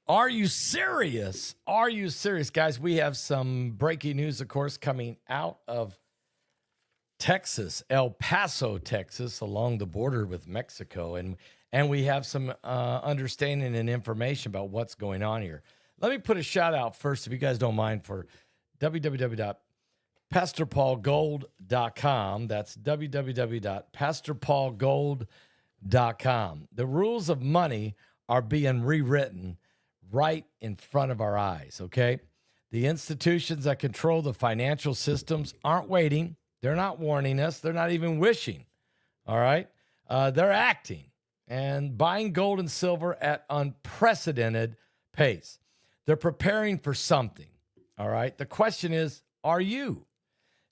Are you serious? Are you serious, guys? We have some breaking news, of course, coming out of Texas, El Paso, Texas, along the border with Mexico, and we have some understanding and information about what's going on here. Let me put a shout out first, if you guys don't mind, for www.pastorpaulgold.com. That's www.pastorpaulgold.com. The rules of money are being rewritten right in front of our eyes, okay? The institutions that control the financial systems aren't waiting. They're not warning us. They're not even wishing, all right? They're acting and buying gold and silver at unprecedented pace. They're preparing for something, all right? The question is, are you?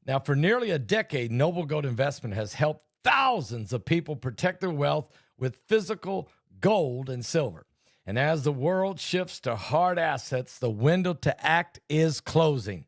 Now, for nearly a decade, Noble Gold Investment has helped thousands of people protect their wealth with physical gold and silver. And as the world shifts to hard assets, the window to act is closing.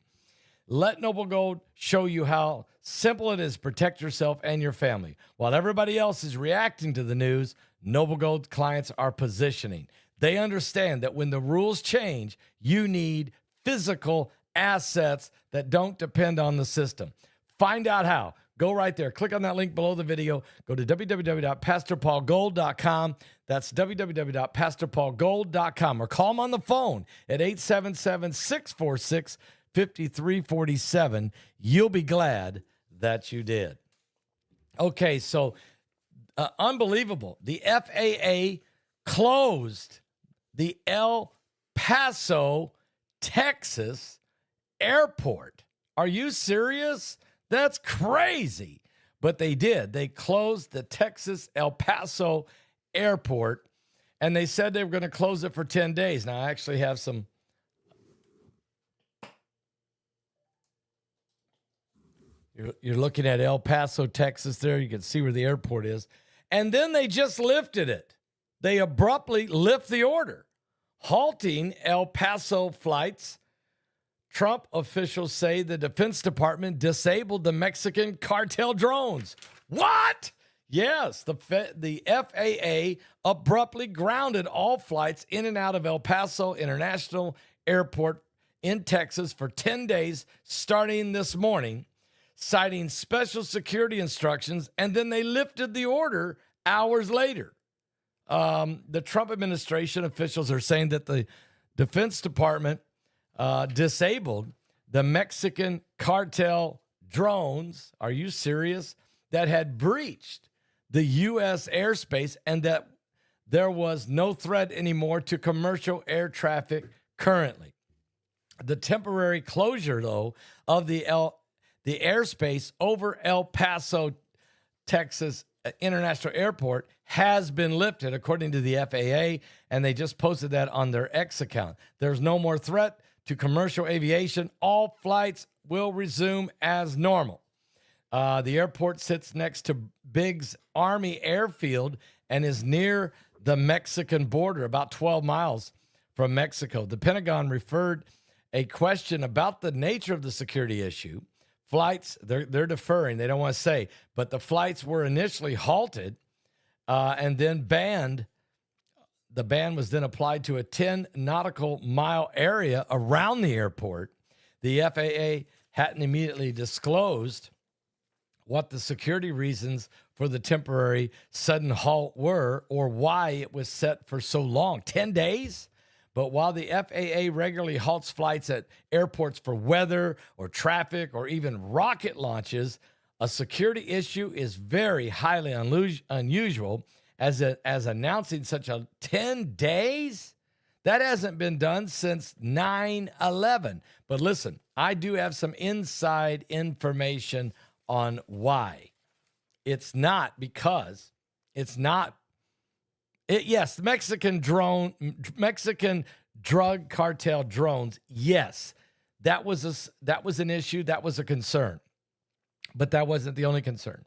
Let Noble Gold show you how simple it is to protect yourself and your family. While everybody else is reacting to the news, Noble Gold clients are positioning. They understand that when the rules change, you need physical assets that don't depend on the system. Find out how. Go right there. Click on that link below the video. Go to www.pastorpaulgold.com. That's www.pastorpaulgold.com. Or call them on the phone at 877-646-5347. You'll be glad that you did. Okay, so unbelievable. The FAA closed the El Paso, Texas airport. Are you serious? That's crazy. But they did. They closed the Texas El Paso airport, and they said they were going to close it for 10 days. Now, I actually have some. You're looking at El Paso, Texas there. You can see where the airport is. And then they just lifted it. They abruptly lift the order, halting El Paso flights. Trump officials say the Defense Department disabled the Mexican cartel drones. What? Yes, the FAA abruptly grounded all flights in and out of El Paso International Airport in Texas for 10 days starting this morning, citing special security instructions, and then they lifted the order hours later. The Trump administration officials are saying that the Defense Department disabled the Mexican cartel drones, are you serious, that had breached the U.S. airspace, and that there was no threat anymore to commercial air traffic currently. The temporary closure, though, of the airspace over El Paso, Texas International Airport has been lifted, according to the FAA, and they just posted that on their X account. There's no more threat to commercial aviation. All flights will resume as normal. The airport sits next to Biggs Army Airfield and is near the Mexican border, about 12 miles from Mexico. The Pentagon referred a question about the nature of the security issue. Flights, they're deferring. They don't want to say, but the flights were initially halted and then banned. The ban was then applied to a 10 nautical mile area around the airport. The FAA hadn't immediately disclosed what the security reasons for the temporary sudden halt were or why it was set for so long. 10 days? But while the FAA regularly halts flights at airports for weather or traffic or even rocket launches, a security issue is very highly unusual. As announcing such a 10 days, that hasn't been done since 9/11. But listen, I do have some inside information on why. It's not because it's not. Yes, Mexican drug cartel drones. Yes, that was an issue. That was a concern, but that wasn't the only concern.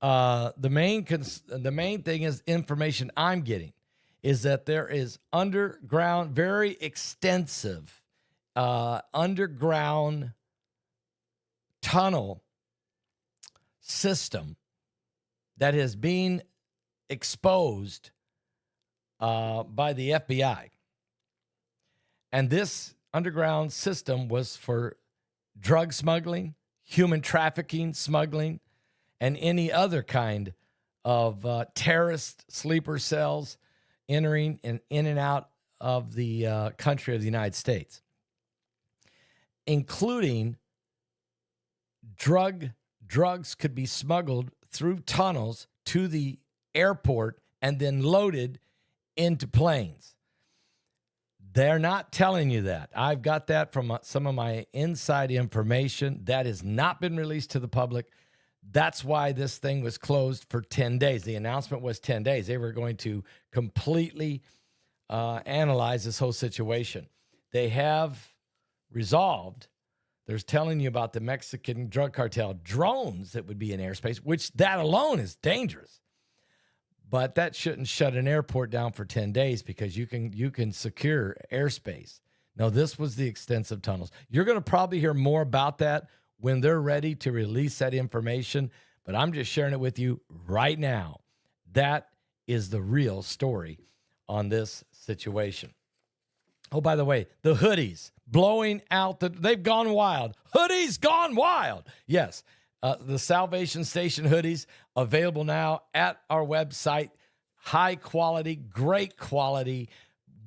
The main thing is information I'm getting is that there is very extensive underground tunnel system that has been exposed by the FBI. And this underground system was for drug smuggling, human trafficking, smuggling, and any other kind of terrorist sleeper cells entering in and out of the country of the United States, including drugs could be smuggled through tunnels to the airport and then loaded into planes. They're not telling you that. I've got that from some of my inside information. That has not been released to the public. That's why this thing was closed for 10 days. The announcement was 10 days. They were going to completely analyze this whole situation. They have resolved. There's telling you about the Mexican drug cartel drones that would be in airspace, which that alone is dangerous. But that shouldn't shut an airport down for 10 days because you can secure airspace. No, this was the extensive tunnels. You're going to probably hear more about that when they're ready to release that information, but I'm just sharing it with you right now. That is the real story on this situation. Oh, by the way, the hoodies blowing out they've gone wild. Hoodies gone wild. Yes. The Salvation Station hoodies available now at our website. High quality, great quality,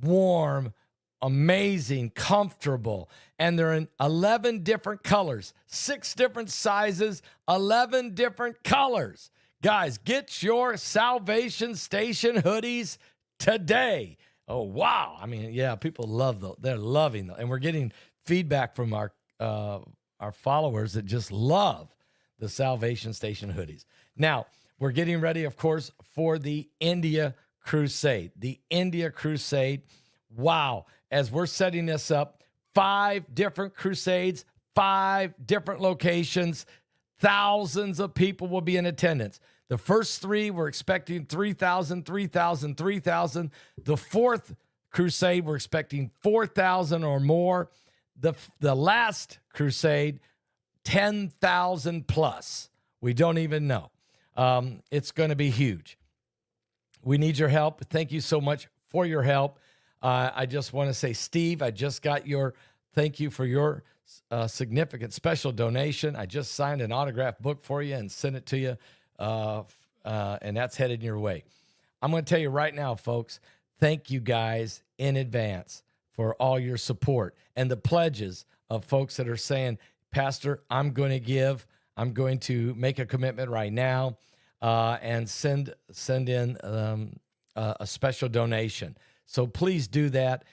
warm, amazing, comfortable. And they're in 11 different colors, 6 different sizes, 11 different colors. Guys, get your Salvation Station hoodies today. Oh, wow. I mean, yeah, people love them. They're loving them. And we're getting feedback from our followers that just love the Salvation Station hoodies. Now, we're getting ready, of course, for the India Crusade. The India Crusade. Wow. As we're setting this up, 5 different crusades, 5 different locations, thousands of people will be in attendance. The first 3, we're expecting 3,000, 3,000, 3,000. The 4th crusade, we're expecting 4,000 or more. The last crusade, 10,000 plus. We don't even know. It's going to be huge. We need your help. Thank you so much for your help. I just want to say, Steve, I just got thank you for your significant special donation. I just signed an autographed book for you and sent it to you, and that's headed your way. I'm going to tell you right now, folks, thank you guys in advance for all your support and the pledges of folks that are saying, Pastor, I'm going to give. I'm going to make a commitment right now and send in a special donation. So please do that.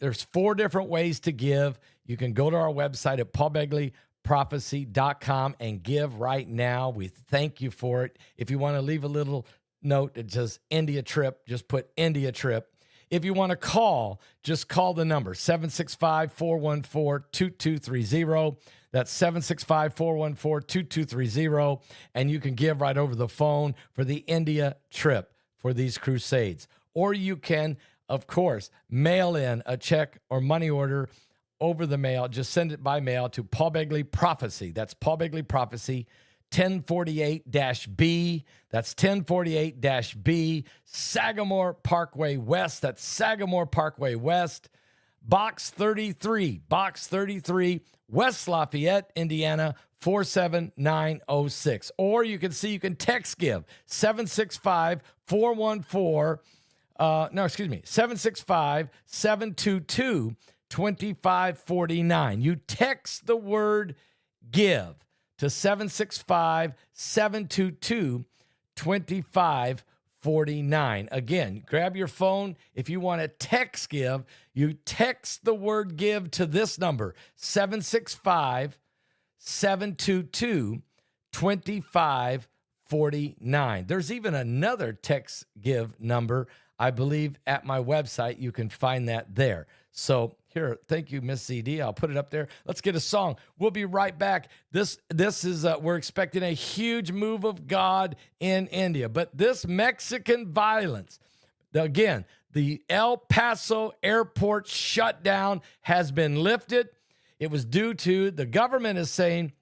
There's 4 different ways to give. You can go to our website at paulbegleyprophecy.com and give right now. We thank you for it. If you want to leave a little note that says India trip, just put India trip. If you want to call, just call the number, 765-414-2230. That's 765-414-2230. And you can give right over the phone for the India trip for these crusades. Or you can, of course, mail in a check or money order over the mail. Just send it by mail to Paul Begley Prophecy. That's Paul Begley Prophecy, 1048-B. That's 1048-B, Sagamore Parkway West. That's Sagamore Parkway West, Box 33, West Lafayette, Indiana, 47906. Or you can text give, 765-722-2549. You text the word give to 765-722-2549. Again, grab your phone. If you want to text give, you text the word give to this number, 765-722-2549. There's even another text give number, I believe, at my website. You can find that there. So here, thank you, Miss ZD. I'll put it up there. Let's get a song. We'll be right back. This is we're expecting a huge move of God in India, but this Mexican violence, again, the El Paso airport shutdown has been lifted. It was the government is saying,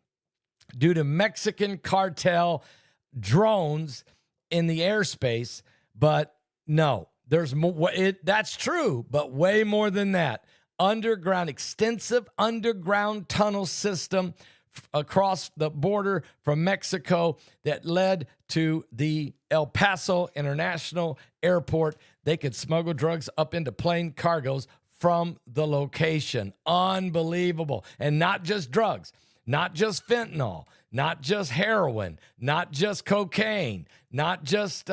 due to Mexican cartel drones in the airspace, but no, there's more. That's true, but way more than that. extensive underground tunnel system across the border from Mexico that led to the El Paso International Airport. They could smuggle drugs up into plane cargoes from the location. Unbelievable. And not just drugs, not just fentanyl, not just heroin, not just cocaine, not just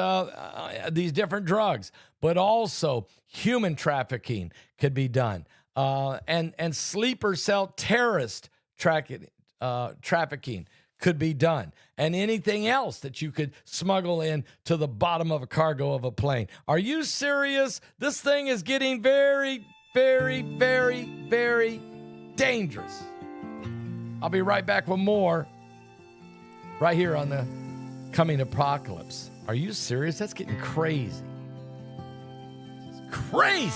these different drugs, but also human trafficking could be done. And sleeper cell terrorist trafficking could be done, and anything else that you could smuggle in to the bottom of a cargo of a plane. Are you serious? This thing is getting very, very, very, very dangerous. I'll be right back with more right here on the Coming Apocalypse. Are you serious? That's getting crazy. It's crazy.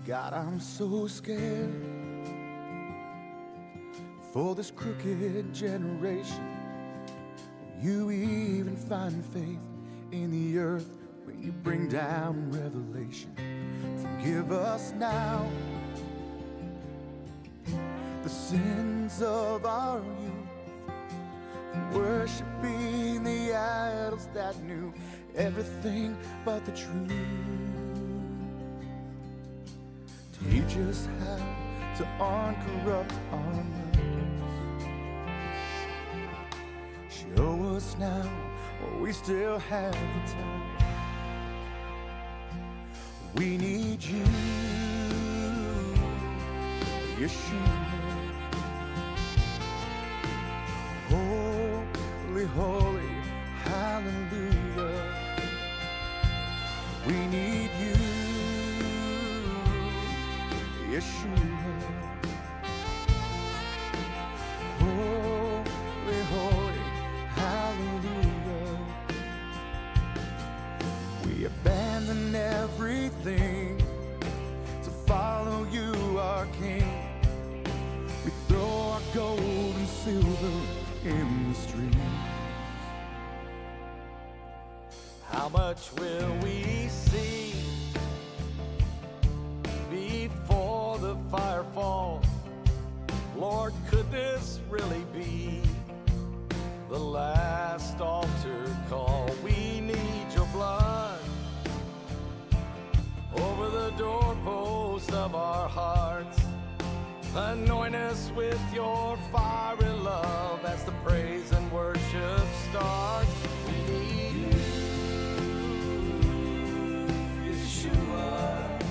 God, I'm so scared for this crooked generation. You even find faith in the earth when you bring down revelation. Forgive us now the sins of our youth, worshiping the idols that knew everything but the truth. Teach us how to uncorrupt our minds. Show us now while we still have the time. We need you, Yeshua. Holy, holy, hallelujah. We need you, Yeshua. Holy, holy, hallelujah. We abandon everything to follow you, our King. We throw our gold and silver in the streets. How much will we see before the fire falls? Lord, could this really be the last altar call? We need your blood over the doorpost of our hearts. Anoint us with your fiery love as the praise and worship starts. We need you, Yeshua.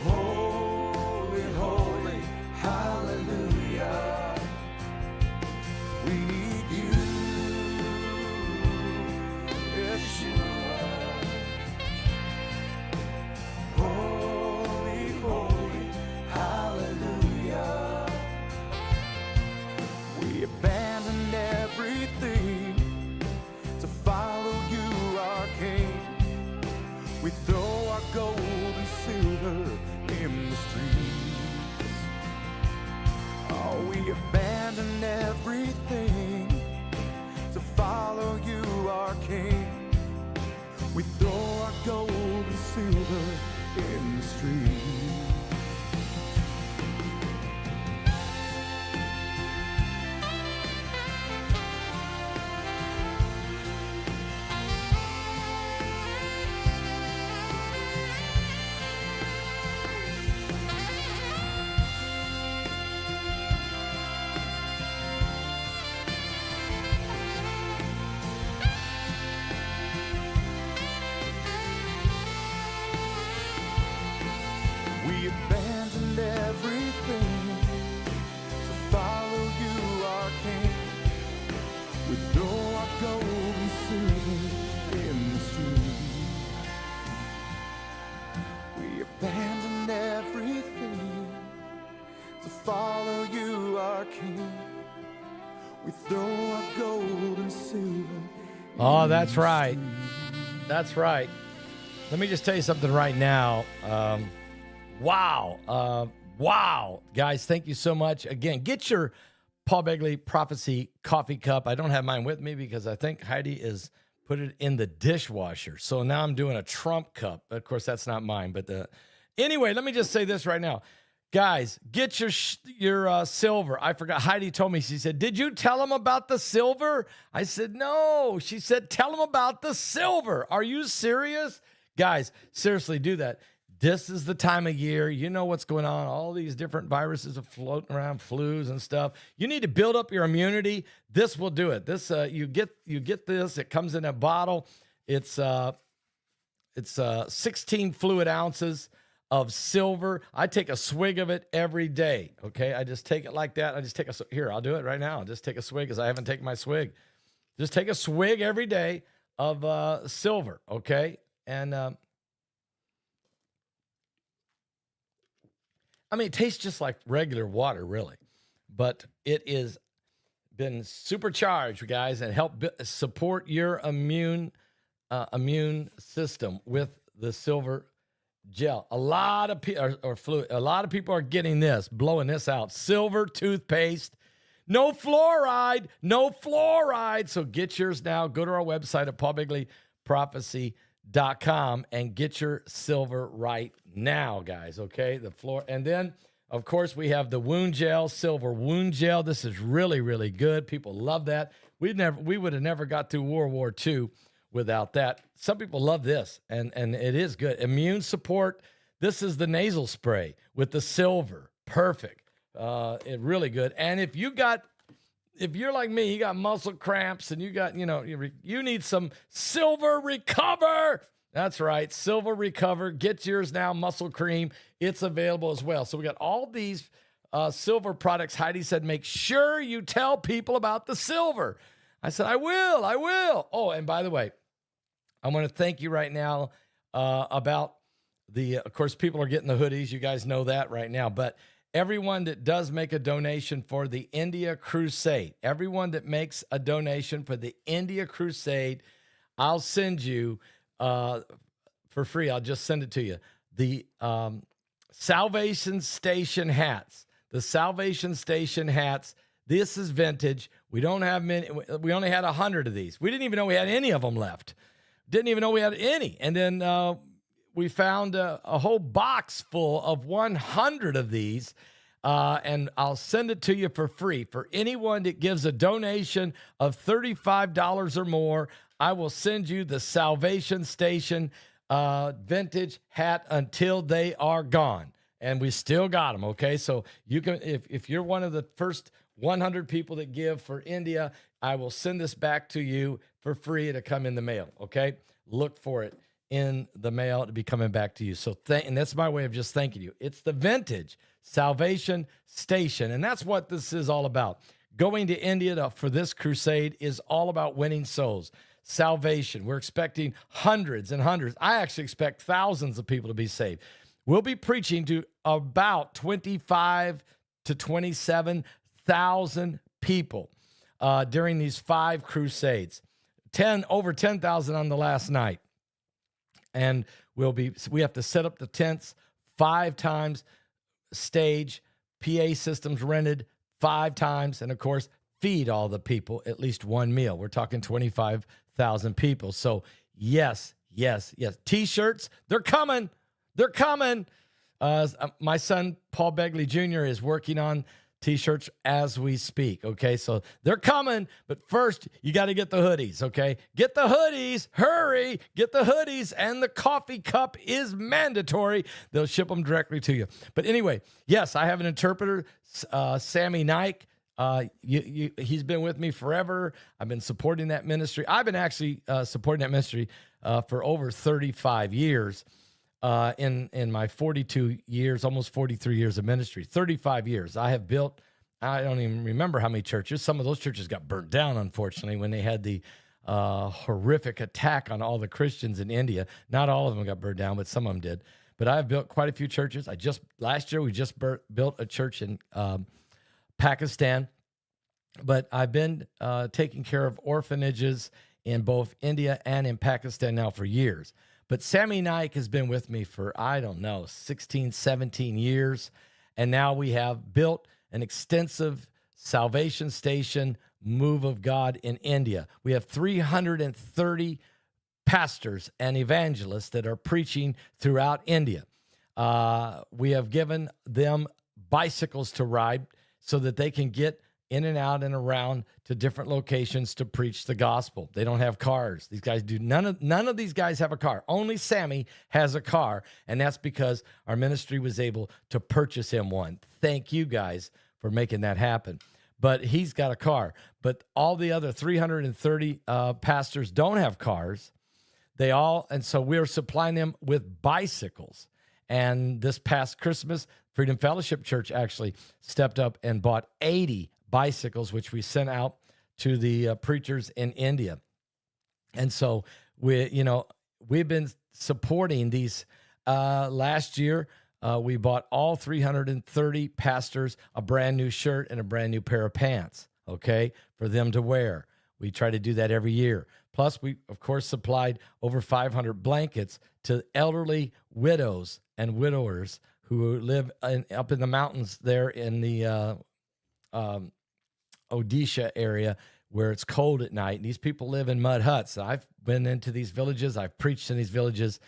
Holy, holy, hallelujah. We need you, Yeshua. Holy, holy, hallelujah. We abandoned everything to follow you, our King. We throw our gold and silver in the streets. Oh, we abandon everything to follow you, our King. We throw our gold and silver in the streets. We abandoned everything to follow you, our King. We throw our gold and silver in the streets. We abandoned everything to follow you, our King. We throw our gold and silver. Oh, that's right. That's right. Let me just tell you something right now. Wow. Wow. Guys, thank you so much. Again, get your Paul Begley Prophecy coffee cup. I don't have mine with me because I think Heidi is put it in the dishwasher. So now I'm doing a Trump cup. Of course, that's not mine. But anyway, let me just say this right now. Guys, get your silver. I forgot. Heidi told me, she said, did you tell them about the silver? I said, no. She said, tell them about the silver. Are you serious? Guys, seriously, do that. This is the time of year. You know what's going on. All these different viruses are floating around, flus and stuff. You need to build up your immunity. This will do it. This you get this. It comes in a bottle. It's 16 fluid ounces of silver. I take a swig of it every day. Okay, I just take it like that. I just take here. I'll do it right now. I'll just take a swig because I haven't taken my swig. Just take a swig every day of silver. Okay, and I mean, it tastes just like regular water, really, but it is been supercharged, guys, and help support your immune system with the silver gel. A lot of people or fluid. A lot of people are getting this, blowing this out. Silver toothpaste, no fluoride, no fluoride. So get yours now. Go to our website at paulbegleyprophecy.com and get your silver right now, guys. Okay, and then of course we have the wound gel, silver wound gel. This is really, really good. People love that. We would have never got through World War II without that. Some people love this, and it is good. Immune support. This is the nasal spray with the silver. Perfect. It really good. And if you're like me, you got muscle cramps and you got, you need some Silver Recover. That's right. Silver Recover. Get yours now. Muscle cream. It's available as well. So we got all these silver products. Heidi said, make sure you tell people about the silver. I said, I will. Oh, and by the way, I want to thank you right now about of course, people are getting the hoodies. You guys know that right now. But everyone that does make a donation for the India Crusade, everyone that makes a donation for the India Crusade, I'll send you for free. I'll just send it to you. The Salvation Station hats. The Salvation Station hats. This is vintage. We don't have many. We only had 100 of these. We didn't even know we had any of them left. Didn't even know we had any. And then we found a whole box full of 100 of these. And I'll send it to you for free. For anyone that gives a donation of $35 or more, I will send you the Salvation Station vintage hat until they are gone. And we still got them, okay? So you can, if you're one of the first 100 people that give for India, I will send this back to you for free to come in the mail, okay? Look for it in the mail to be coming back to you. So and that's my way of just thanking you. It's the vintage Salvation Station, and that's what this is all about. Going to India for this crusade is all about winning souls. Salvation. We're expecting hundreds and hundreds. I actually expect thousands of people to be saved. We'll be preaching to about 25 to 27,000 people during these 5 crusades. Over 10,000 on the last night. And we have to set up the tents 5 times, stage, PA systems rented 5 times, and of course, feed all the people at least one meal. We're talking 25,000 people. So yes. T-shirts, they're coming. My son, Paul Begley Jr., is working on T-shirts as we speak, okay? So they're coming, but first, you got to get the hoodies, okay? Get the hoodies. Hurry. Get the hoodies, and the coffee cup is mandatory. They'll ship them directly to you. But anyway, yes, I have an interpreter, Sammy Nike. He's been with me forever. I've been supporting that ministry. I've been actually supporting that ministry for over 35 years. In my 42 years, almost 43 years of ministry, 35 years. I have built, I don't even remember how many churches. Some of those churches got burnt down, unfortunately, when they had the horrific attack on all the Christians in India. Not all of them got burned down, but some of them did. But I've built quite a few churches. Last year, we just built a church in Pakistan. But I've been taking care of orphanages in both India and in Pakistan now for years. But Sammy Nike has been with me for, 16, 17 years. And now we have built an extensive salvation station move of God in India. We have 330 pastors and evangelists that are preaching throughout India. We have given them bicycles to ride so that they can get in and out and around to different locations to preach the gospel. They don't have cars. These guys do. None of these guys have a car. Only Sammy has a car, and that's because our ministry was able to purchase him one. Thank you guys for making that happen. But he's got a car. But all the other 330 pastors don't have cars. And so we're supplying them with bicycles. And this past Christmas, Freedom Fellowship Church actually stepped up and bought 80 bicycles, which we sent out to the preachers in India. And so we've been supporting these. Last year, we bought all 330 pastors a brand new shirt and a brand new pair of pants, okay, for them to wear. We try to do that every year. Plus, we, of course, supplied over 500 blankets to elderly widows and widowers who live up in the mountains there in the Odisha area where it's cold at night. These people live in mud huts. I've been into these villages. I've preached in these villages,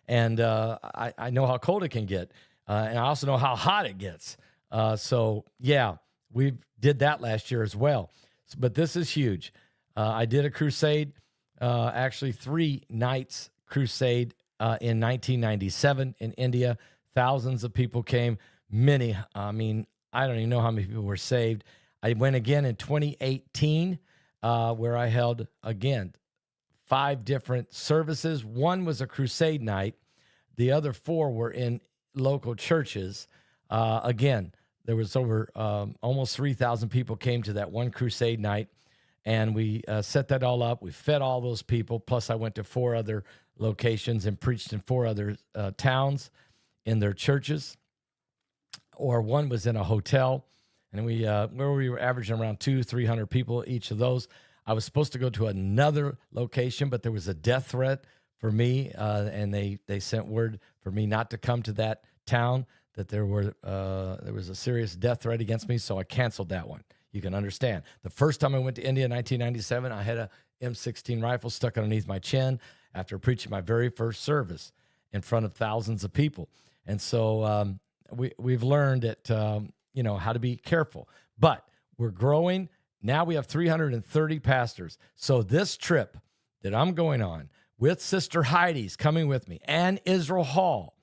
and I know how cold it can get. And I also know how hot it gets. We did that last year as well. But this is huge. I did a crusade, actually 3 nights crusade in 1997 in India. Thousands of people came. Many, I don't even know how many people were saved. I went again in 2018 where I held, again, 5 different services. One was a crusade night. The other 4 were in local churches. Again, there was over almost 3,000 people came to that one crusade night, and we set that all up. We fed all those people, plus I went to 4 other locations and preached in 4 other towns in their churches, or one was in a hotel, and where we were averaging around 200-300 people each of those. I was supposed to go to another location, but there was a death threat for me, and they sent word for me not to come to that town, that there was a serious death threat against me, so I canceled that one. You can understand. The first time I went to India in 1997, I had a M16 rifle stuck underneath my chin after preaching my very first service in front of thousands of people. And so we've learned that, how to be careful. But we're growing. Now we have 330 pastors. So this trip that I'm going on with Sister Heidi's coming with me and Israel Hall,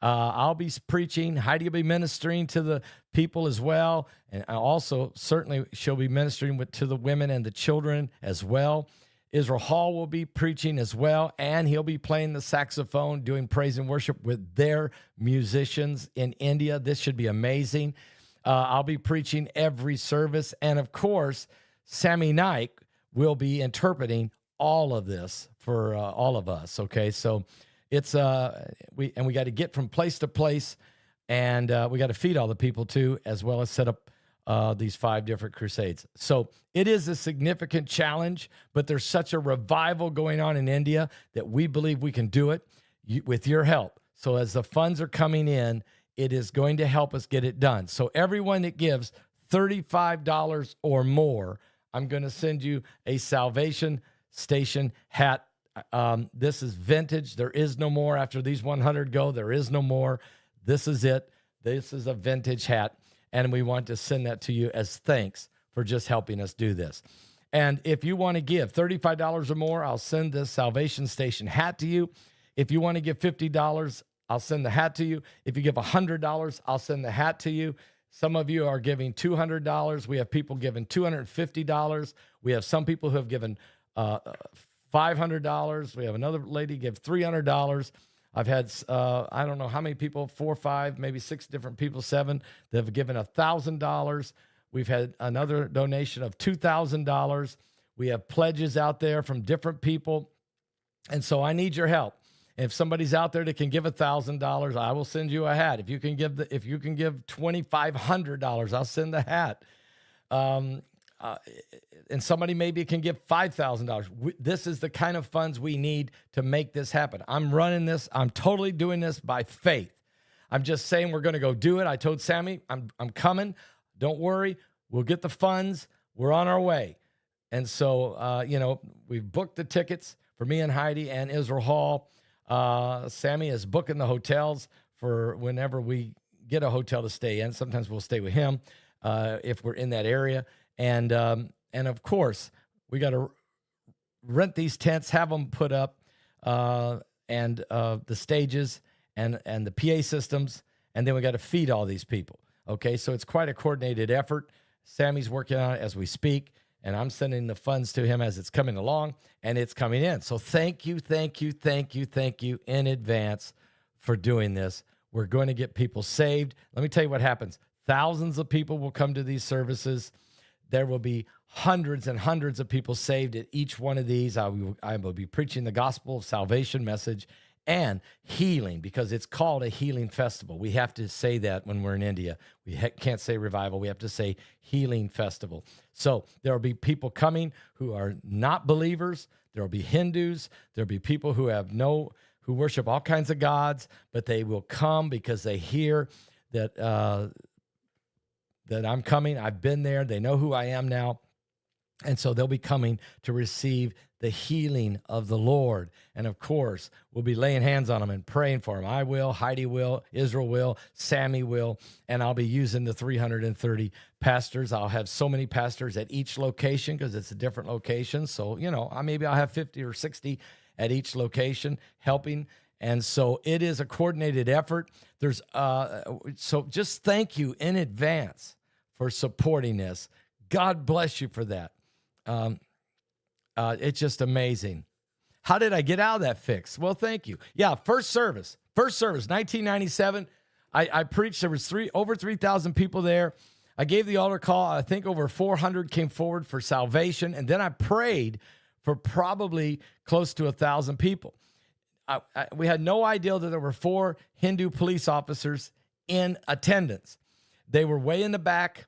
I'll be preaching. Heidi will be ministering to the people as well. And also, certainly, she'll be ministering to the women and the children as well. Israel Hall will be preaching as well, and he'll be playing the saxophone, doing praise and worship with their musicians in India. This should be amazing. I'll be preaching every service. And, of course, Sammy Naik will be interpreting all of this for all of us, okay? So it's we got to get from place to place, and we got to feed all the people too, as well as set up these 5 different crusades. So it is a significant challenge, but there's such a revival going on in India that we believe we can do it with your help. So as the funds are coming in, it is going to help us get it done. So everyone that gives $35 or more, I'm going to send you a Salvation Station hat. This is vintage. There is no more. After these 100 go, there is no more. This is it. This is a vintage hat, and we want to send that to you as thanks for just helping us do this. And if you want to give $35 or more, I'll send this Salvation Station hat to you. If you want to give $50, I'll send the hat to you. If you give $100, I'll send the hat to you. Some of you are giving $200. We have people giving $250. We have some people who have given $500. We have another lady give $300. I've had, I don't know how many people, 4, 5, maybe 6 different people, 7, that have given $1,000. We've had another donation of $2,000. We have pledges out there from different people. And so I need your help. If somebody's out there that can give $1,000, I will send you a hat. If you can give $2,500, I'll send the hat. And somebody maybe can give $5,000. This is the kind of funds we need to make this happen. I'm running this. I'm totally doing this by faith. I'm just saying we're going to go do it. I told Sammy, I'm coming. Don't worry. We'll get the funds. We're on our way. And so, we've booked the tickets for me and Heidi and Israel Hall. Sammy is booking the hotels for whenever we get a hotel to stay in. Sometimes we'll stay with him if we're in that area. And of course, we got to rent these tents, have them put up, and the stages and the PA systems, and then we got to feed all these people. Okay, so it's quite a coordinated effort. Sammy's working on it as we speak, and I'm sending the funds to him as it's coming along, and it's coming in. So thank you in advance for doing this. We're going to get people saved. Let me tell you what happens. Thousands of people will come to these services. There will be hundreds and hundreds of people saved at each one of these. I will be preaching the gospel of salvation message and healing, because it's called a healing festival. We have to say that when we're in India. We can't say revival. We have to say healing festival. So there will be people coming who are not believers. There will be Hindus. There will be people who who worship all kinds of gods, but they will come because they hear that that I'm coming. I've been there. They know who I am now. And so they'll be coming to receive the healing of the Lord. And of course, we'll be laying hands on them and praying for them. I will, Heidi will, Israel will, Sammy will, and I'll be using the 330 pastors. I'll have so many pastors at each location because it's a different location. So, maybe I'll have 50 or 60 at each location helping. And so it is a coordinated effort. So just thank you in advance for supporting this. God bless you for that. It's just amazing. How did I get out of that fix? Well, thank you. Yeah, first service, 1997. I preached. There was over 3,000 people there. I gave the altar call. I think over 400 came forward for salvation. And then I prayed for probably close to 1,000 people. We had no idea that there were 4 Hindu police officers in attendance. They were way in the back,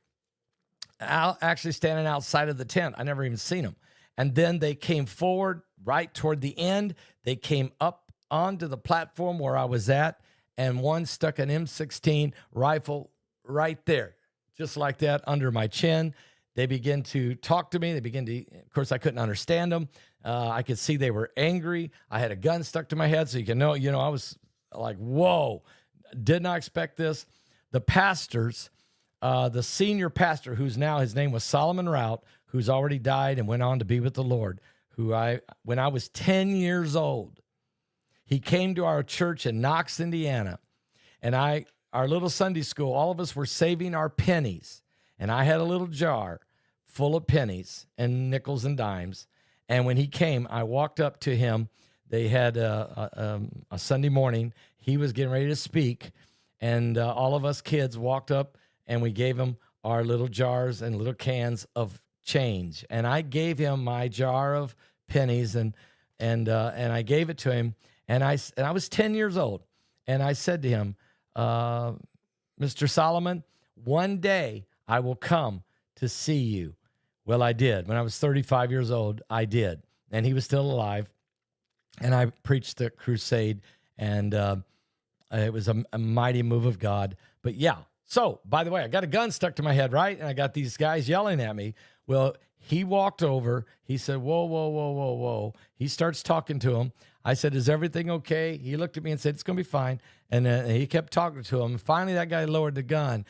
actually standing outside of the tent. I never even seen them. And then they came forward right toward the end. They came up onto the platform where I was at, and one stuck an M16 rifle right there, just like that, under my chin. They began to talk to me. Of course, I couldn't understand them. I could see they were angry. I had a gun stuck to my head, so I was like, whoa, did not expect this. The pastors, the senior pastor, his name was Solomon Rout, who's already died and went on to be with the Lord, when I was 10 years old, he came to our church in Knox, Indiana, and our little Sunday school, all of us were saving our pennies, and I had a little jar full of pennies and nickels and dimes, and when he came, I walked up to him. They had a Sunday morning. He was getting ready to speak, and all of us kids walked up, and we gave him our little jars and little cans of change. And I gave him my jar of pennies, and I gave it to him. And I was 10 years old. And I said to him, Mr. Solomon, one day I will come to see you. Well, I did. When I was 35 years old, I did. And he was still alive. And I preached the crusade, and it was a mighty move of God. But yeah. So, by the way, I got a gun stuck to my head, right? And I got these guys yelling at me. Well, he walked over. He said, whoa, whoa, whoa, whoa, whoa. He starts talking to him. I said, is everything okay? He looked at me and said, it's going to be fine. And he kept talking to him. Finally, that guy lowered the gun.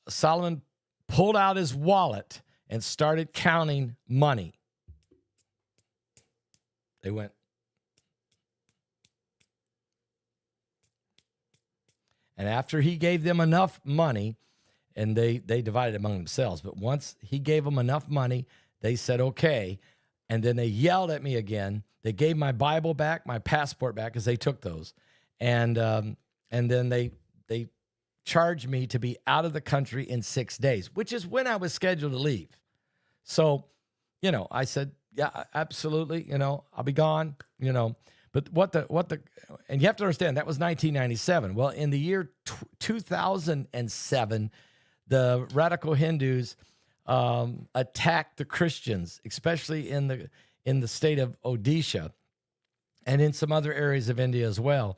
Solomon pulled out his wallet and started counting money. They went. And after he gave them enough money, and they divided among themselves, but once he gave them enough money, they said, okay. And then they yelled at me again. They gave my Bible back, my passport back, because they took those. And then they charged me to be out of the country in 6 days, which is when I was scheduled to leave. So, I said, yeah, absolutely. I'll be gone, But and you have to understand, that was 1997. Well, in the year 2007, the radical Hindus attacked the Christians, especially in the state of Odisha and in some other areas of India as well.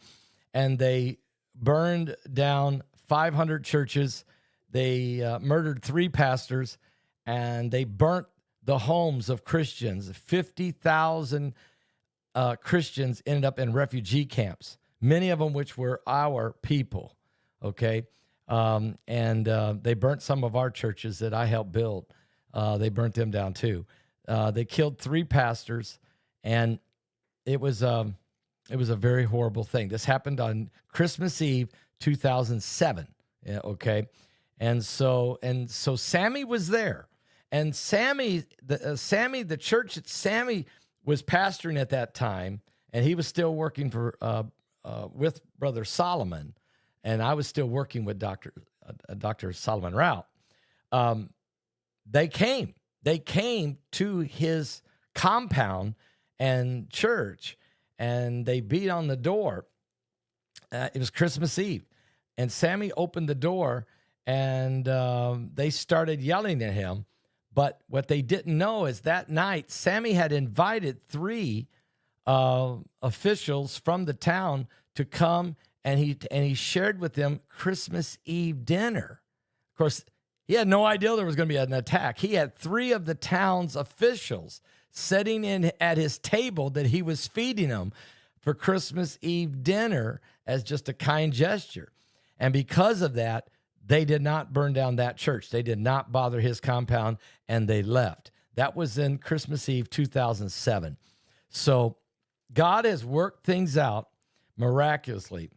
And they burned down 500 churches. They murdered 3 pastors, and they burnt the homes of Christians. 50,000 Christians ended up in refugee camps, many of them which were our people, okay? They burnt some of our churches that I helped build. They burnt them down too. They killed 3 pastors, and it was a very horrible thing. This happened on Christmas Eve, 2007, okay? And so Sammy was there. And Sammy, the church that Sammy was pastoring at that time, and he was still working for with Brother Solomon, and I was still working with Dr. Solomon Rout. They came to his compound and church, and they beat on the door. It was Christmas Eve, and Sammy opened the door, and they started yelling at him. But what they didn't know is that night, Sammy had invited 3 officials from the town to come, and he shared with them Christmas Eve dinner. Of course, he had no idea there was going to be an attack. He had 3 of the town's officials sitting in at his table that he was feeding them for Christmas Eve dinner as just a kind gesture. And because of that, they did not burn down that church. They did not bother his compound, and they left. That was in Christmas Eve, 2007. So God has worked things out miraculously.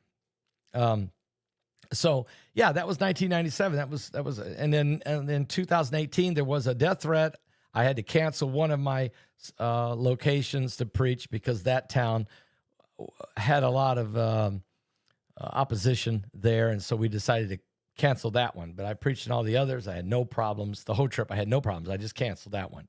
So yeah, that was 1997. That was, and then in 2018 there was a death threat. I had to cancel one of my locations to preach because that town had a lot of opposition there, and so we decided to cancel that one. But I preached in all the others. I had no problems. The whole trip, I had no problems. I just canceled that one.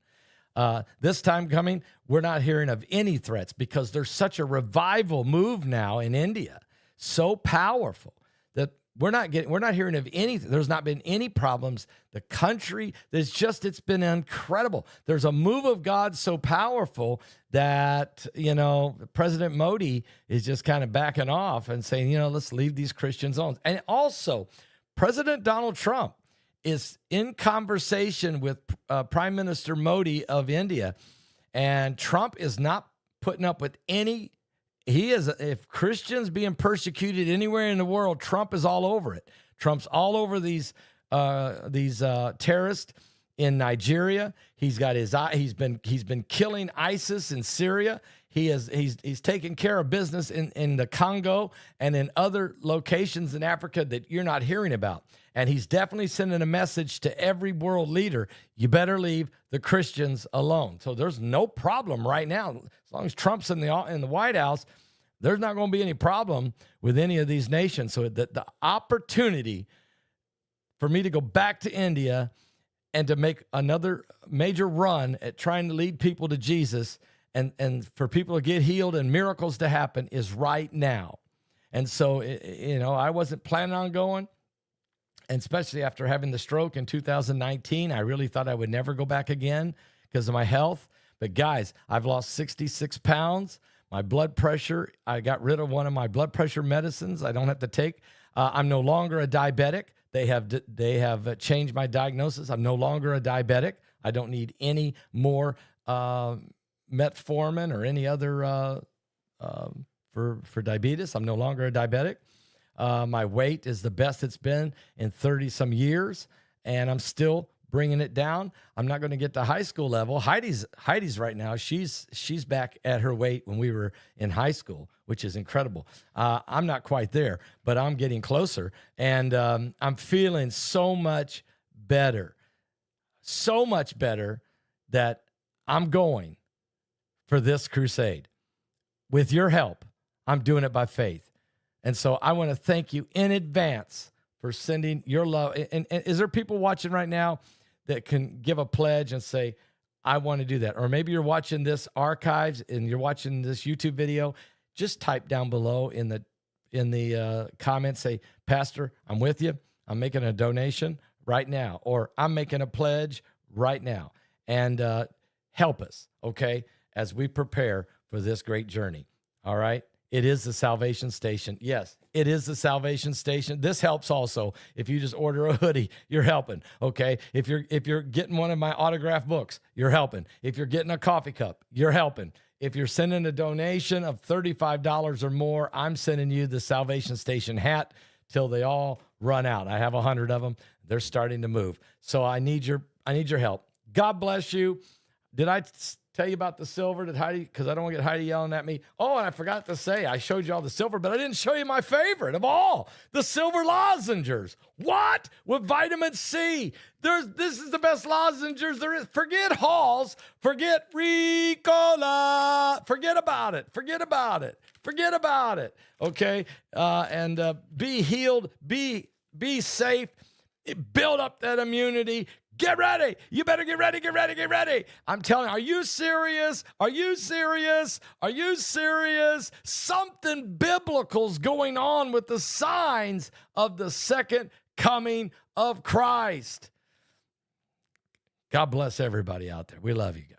This time coming, we're not hearing of any threats because there's such a revival move now in India, so powerful that we're not hearing of anything. There's not been any problems. The country, it's been incredible. There's a move of God so powerful that, President Modi is just kind of backing off and saying, let's leave these Christians alone. And also, President Donald Trump is in conversation with Prime Minister Modi of India, and Trump is not putting up with any. If Christians being persecuted anywhere in the world, Trump is all over it. Trump's all over these terrorists in Nigeria. He's been killing ISIS in Syria. He's taking care of business in the Congo and in other locations in Africa that you're not hearing about. And he's definitely sending a message to every world leader: you better leave the Christians alone. So there's no problem right now. As long as Trump's in the White House, there's not going to be any problem with any of these nations. So the opportunity for me to go back to India and to make another major run at trying to lead people to Jesus and for people to get healed and miracles to happen is right now. And so, I wasn't planning on going. And especially after having the stroke in 2019, I really thought I would never go back again because of my health. But guys, I've lost 66 pounds. My blood pressure, I got rid of one of my blood pressure medicines I don't have to take. I'm no longer a diabetic. They have changed my diagnosis. I'm no longer a diabetic. I don't need any more metformin or any other for diabetes. I'm no longer a diabetic. My weight is the best it's been in 30 some years, and I'm still bringing it down. I'm not going to get to high school level. Heidi's right now. She's back at her weight when we were in high school, which is incredible. I'm not quite there, but I'm getting closer, and I'm feeling so much better that I'm going for this crusade. With your help, I'm doing it by faith. And so I want to thank you in advance for sending your love. And is there people watching right now that can give a pledge and say, I want to do that? Or maybe you're watching this archives and you're watching this YouTube video. Just type down below in the comments, say, Pastor, I'm with you. I'm making a donation right now. Or I'm making a pledge right now. And help us, okay, as we prepare for this great journey. All right? It is the Salvation Station. Yes, It is the Salvation Station. This helps also. If you just order a hoodie, you're helping. Okay. If you're getting one of my autographed books, you're helping. If you're getting a coffee cup, you're helping. If you're sending a donation of $35 or more, I'm sending you the Salvation Station hat till they all run out. I have 100 of them. They're starting to move. So I need your help. God bless you. Did I tell you about the silver? Did Heidi? Because I don't want to get Heidi yelling at me. Oh, and I forgot to say, I showed you all the silver, but I didn't show you my favorite of all, the silver lozenges. What? With vitamin C. This is the best lozenges there is. Forget Halls. Forget Ricola. Forget about it. Forget about it. Forget about it. Okay? And be healed. Be safe. Build up that immunity. Get ready. You better get ready, get ready, get ready. I'm telling you, are you serious? Are you serious? Are you serious? Something biblical's going on with the signs of the second coming of Christ. God bless everybody out there. We love you guys.